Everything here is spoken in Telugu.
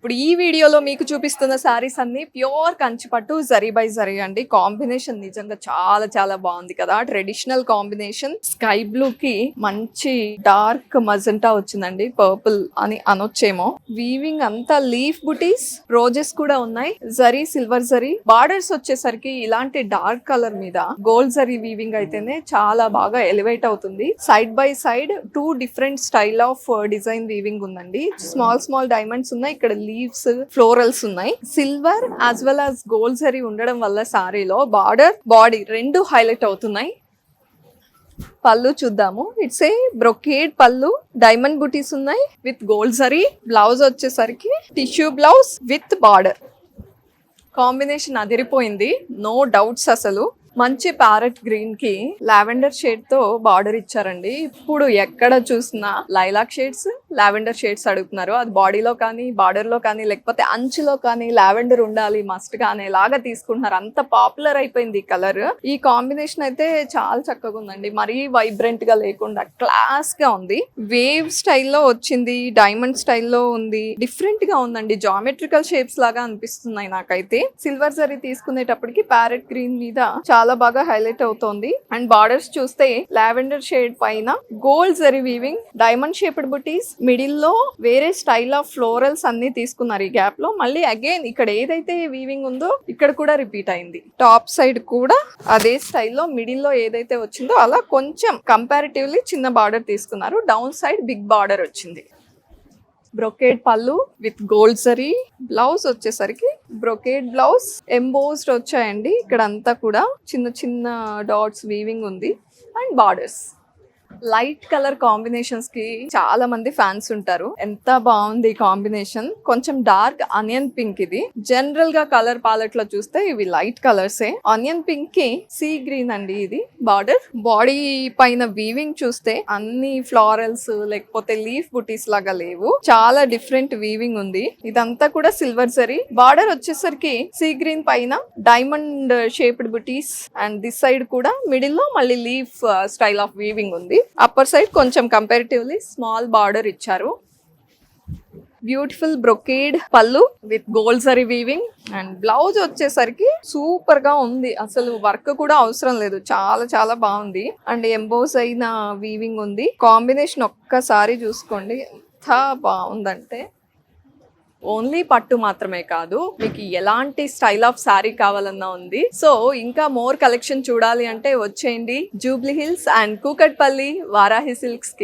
ఇప్పుడు ఈ వీడియోలో మీకు చూపిస్తున్న సారీస్ అన్ని pure Kanchipattu zari by zari అండి. కాంబినేషన్ నిజంగా చాలా చాలా బాగుంది కదా. ట్రెడిషనల్ కాంబినేషన్ స్కై బ్లూ కి మంచి డార్క్ మజంటా వచ్చిందండి, పర్పుల్ అని అనొచ్చేమో. వీవింగ్ అంతా లీఫ్ బుటీస్, రోజెస్ కూడా ఉన్నాయి. జరీ సిల్వర్ జరీ బార్డర్స్ వచ్చేసరికి ఇలాంటి డార్క్ కలర్ మీద గోల్డ్ జరీ వీవింగ్ అయితేనే చాలా బాగా ఎలివేట్ అవుతుంది. Side by side 2 different style of design weaving ఉందండి. స్మాల్ స్మాల్ డైమండ్స్ ఉన్నాయి, ఇక్కడ లీవ్స్ ఫ్లోరల్స్ ఉన్నాయి. Silver as well as gold zari ఉండడం వల్ల సారీలో బార్డర్ బాడీ రెండు హైలైట్ అవుతున్నాయి. పళ్ళు చూద్దాము. ఇట్స్ ఏ బ్రొకేడ్ పళ్ళు, డైమండ్ బుటీస్ ఉన్నాయి విత్ గోల్డ్ జరీ. బ్లౌజ్ వచ్చేసరికి tissue blouse with border. Combination అదిరిపోయింది, నో డౌట్స్. అసలు మంచి ప్యారెట్ గ్రీన్ కి లావెండర్ షేడ్ తో బార్డర్ ఇచ్చారండి. ఇప్పుడు ఎక్కడ చూసినా లైలాక్ షేడ్స్, లావెండర్ షేడ్స్ అడుగుతున్నారు. అది బాడీలో కానీ బార్డర్ లో కానీ లేకపోతే అంచులో కానీ లావెండర్ ఉండాలి మస్ట్ గా అనేలాగా తీసుకుంటున్నారు. అంత పాపులర్ అయిపోయింది ఈ కలర్. ఈ కాంబినేషన్ అయితే చాలా చక్కగా ఉందండి, మరీ వైబ్రెంట్ గా లేకుండా క్లాస్ గా ఉంది. వేవ్ స్టైల్లో వచ్చింది, డైమండ్ స్టైల్లో ఉంది, డిఫరెంట్ గా ఉందండి. జామెట్రికల్ షేప్స్ లాగా అనిపిస్తున్నాయి నాకైతే. సిల్వర్ జరీ తీసుకునేటప్పటికి ప్యారెట్ గ్రీన్ మీద చాలా బాగా హైలైట్ అవుతోంది. అండ్ బార్డర్స్ చూస్తే లావెండర్ షేడ్ పైన gold zari weaving, diamond shaped బుటీస్, మిడిల్ లో వేరే స్టైల్ ఆఫ్ ఫ్లోరల్స్ అన్ని తీసుకున్నారు ఈ గ్యాప్ లో. మళ్ళీ అగైన్ ఇక్కడ ఏదైతే వీవింగ్ ఉందో ఇక్కడ కూడా రిపీట్ అయింది. టాప్ సైడ్ కూడా అదే స్టైల్లో మిడిల్ లో ఏదైతే వచ్చిందో అలా కొంచెం కంపారిటివ్లీ చిన్న బార్డర్ తీసుకున్నారు. డౌన్ సైడ్ బిగ్ బార్డర్ వచ్చింది. బ్రొకేడ్ పళ్ళు విత్ గోల్డ్ జరీ. బ్లౌజ్ వచ్చేసరికి బ్రొకేడ్ బ్లౌజ్, ఎంబోస్డ్ వచ్చాయండి. ఇక్కడ అంతా కూడా చిన్న చిన్న డాట్స్ వీవింగ్ ఉంది and borders. Light colour combinations కి చాలా మంది ఫ్యాన్స్ ఉంటారు. ఎంత బాగుంది ఈ కాంబినేషన్. కొంచెం డార్క్ ఆనియన్ పింక్ ఇది. జనరల్ గా కలర్ పాలెట్ లో చూస్తే ఇవి లైట్ కలర్సే. ఆనియన్ పింక్ కి సీ గ్రీన్ అండి ఇది బార్డర్. బాడీ పైన వీవింగ్ చూస్తే అన్ని ఫ్లారల్స్ లేకపోతే లీఫ్ బుటీస్ లాగా లేవు, చాలా డిఫరెంట్ వీవింగ్ ఉంది. ఇదంతా కూడా సిల్వర్ జరీ. బార్డర్ వచ్చేసరికి సీ గ్రీన్ పైన diamond shaped buttis and this side కూడా మిడిల్ లో మళ్ళీ లీఫ్ స్టైల్ ఆఫ్ వీవింగ్ ఉంది. అప్పర్ సైడ్ కొంచెం కంపారిటివ్లీ స్మాల్ బార్డర్ ఇచ్చారు. బ్యూటిఫుల్ బ్రొకేడ్ పళ్ళు with gold zari weaving and blouse వచ్చేసరికి సూపర్ గా ఉంది. అసలు వర్క్ కూడా అవసరం లేదు, చాలా చాలా బాగుంది. అండ్ ఎంబోస్ అయిన వీవింగ్ ఉంది. కాంబినేషన్ ఒక్కసారి చూసుకోండి ఎంత బాగుందంటే. ఓన్లీ పట్టు మాత్రమే కాదు, మీకు ఎలాంటి స్టైల్ ఆఫ్ శారీ కావాలన్నా ఉంది. సో ఇంకా మోర్ కలెక్షన్ చూడాలి అంటే వచ్చేయండి Jubilee hills and Kukatpally Varahi silks కి.